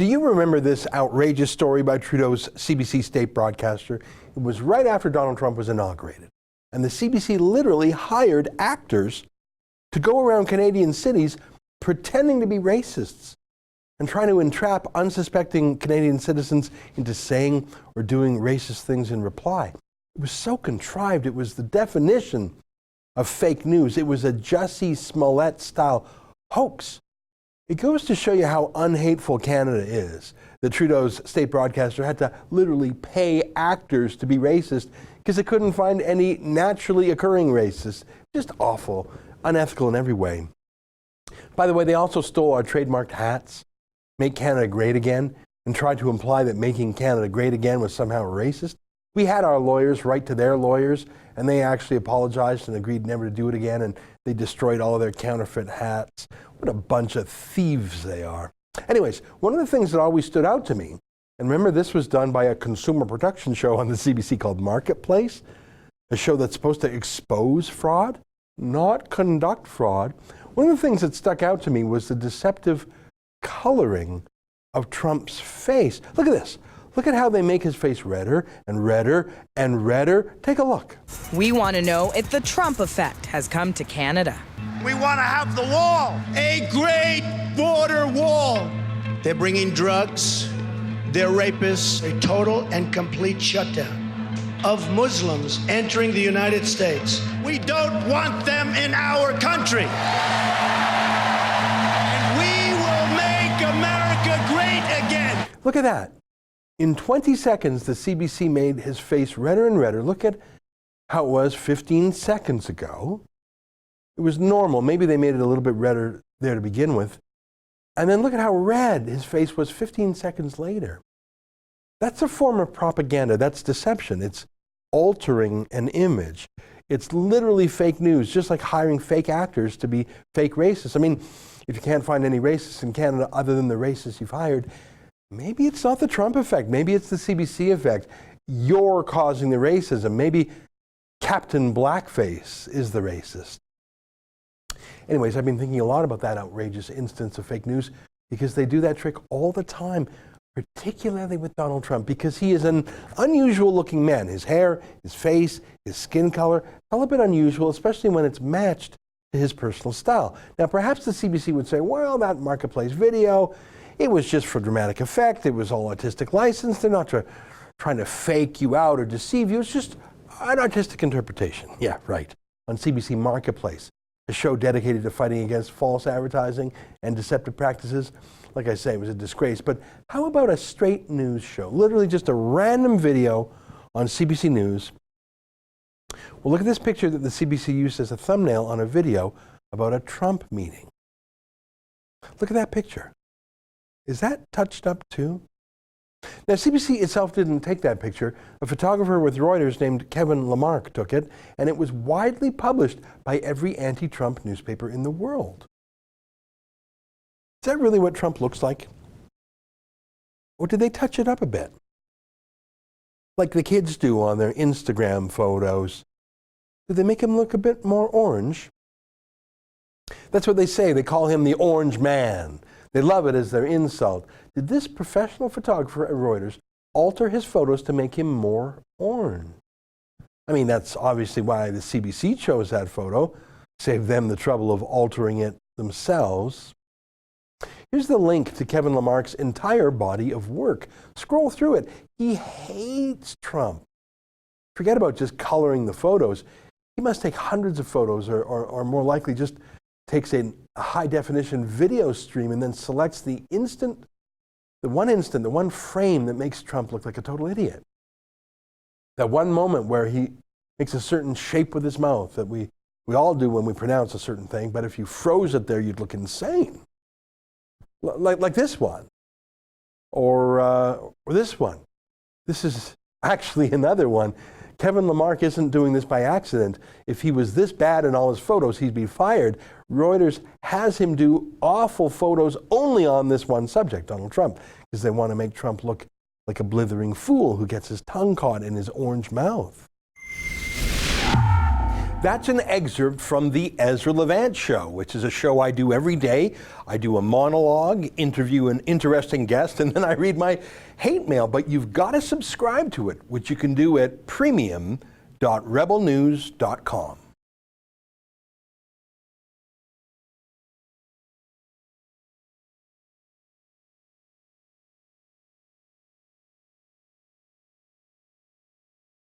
Do you remember this outrageous story by Trudeau's CBC state broadcaster? It was right after Donald Trump was inaugurated. And the CBC literally hired actors to go around Canadian cities pretending to be racists and trying to entrap unsuspecting Canadian citizens into saying or doing racist things in reply. It was so contrived. It was the definition of fake news. It was a Jussie Smollett-style hoax. It goes to show you how unhateful Canada is that Trudeau's state broadcaster had to literally pay actors to be racist because it couldn't find any naturally occurring racists. Just awful, unethical in every way. By the way, they also stole our trademarked hats, Make Canada Great Again, and tried to imply that making Canada great again was somehow racist. We had our lawyers write to their lawyers, and they actually apologized and agreed never to do it again, and they destroyed all of their counterfeit hats. What a bunch of thieves they are. Anyways, one of the things that always stood out to me, and remember this was done by a consumer production show on the CBC called Marketplace, a show that's supposed to expose fraud, not conduct fraud. One of the things that stuck out to me was the deceptive coloring of Trump's face. Look at this. Look at how they make his face redder and redder and redder. Take a look. We want to know if the Trump effect has come to Canada. We want to have the wall, a great border wall. They're bringing drugs, they're rapists, a total and complete shutdown of Muslims entering the United States. We don't want them in our country. And we will make America great again. Look at that. In 20 seconds, the CBC made his face redder and redder. Look at how it was 15 seconds ago. It was normal. Maybe they made it a little bit redder there to begin with. And then look at how red his face was 15 seconds later. That's a form of propaganda. That's deception. It's altering an image. It's literally fake news, just like hiring fake actors to be fake racists. I mean, if you can't find any racists in Canada other than the racists you've hired, maybe it's not the Trump effect. Maybe it's the CBC effect. You're causing the racism. Maybe Captain Blackface is the racist. Anyways, I've been thinking a lot about that outrageous instance of fake news because they do that trick all the time, particularly with Donald Trump, because he is an unusual looking man. His hair, his face, his skin color, all a bit unusual, especially when it's matched to his personal style. Now, perhaps the CBC would say, well, that Marketplace video, it was just for dramatic effect. It was all artistic license. They're not trying to fake you out or deceive you. It's just an artistic interpretation. Yeah, right. On CBC Marketplace, a show dedicated to fighting against false advertising and deceptive practices. Like I say, it was a disgrace. But how about a straight news show? Literally just a random video on CBC News. Well, look at this picture that the CBC used as a thumbnail on a video about a Trump meeting. Look at that picture. Is that touched up too? Now, CBC itself didn't take that picture. A photographer with Reuters named Kevin Lamarck took it, and it was widely published by every anti-Trump newspaper in the world. Is that really what Trump looks like? Or did they touch it up a bit? Like the kids do on their Instagram photos. Did they make him look a bit more orange? That's what they say. They call him the Orange Man. They love it as their insult. Did this professional photographer at Reuters alter his photos to make him more orange? I mean, that's obviously why the CBC chose that photo, saved them the trouble of altering it themselves. Here's the link to Kevin Lamarck's entire body of work. Scroll through it. He hates Trump. Forget about just coloring the photos. He must take hundreds of photos or more likely just takes a high-definition video stream and then selects the one frame that makes Trump look like a total idiot. That one moment where he makes a certain shape with his mouth that we all do when we pronounce a certain thing, but if you froze it there, you'd look insane. Like this one, or this one. This is actually another one. Kevin Lamarck isn't doing this by accident. If he was this bad in all his photos, he'd be fired. Reuters has him do awful photos only on this one subject, Donald Trump, because they want to make Trump look like a blithering fool who gets his tongue caught in his orange mouth. That's an excerpt from the Ezra Levant Show, which is a show I do every day. I do a monologue, interview an interesting guest, and then I read my hate mail. But you've got to subscribe to it, which you can do at premium.rebelnews.com.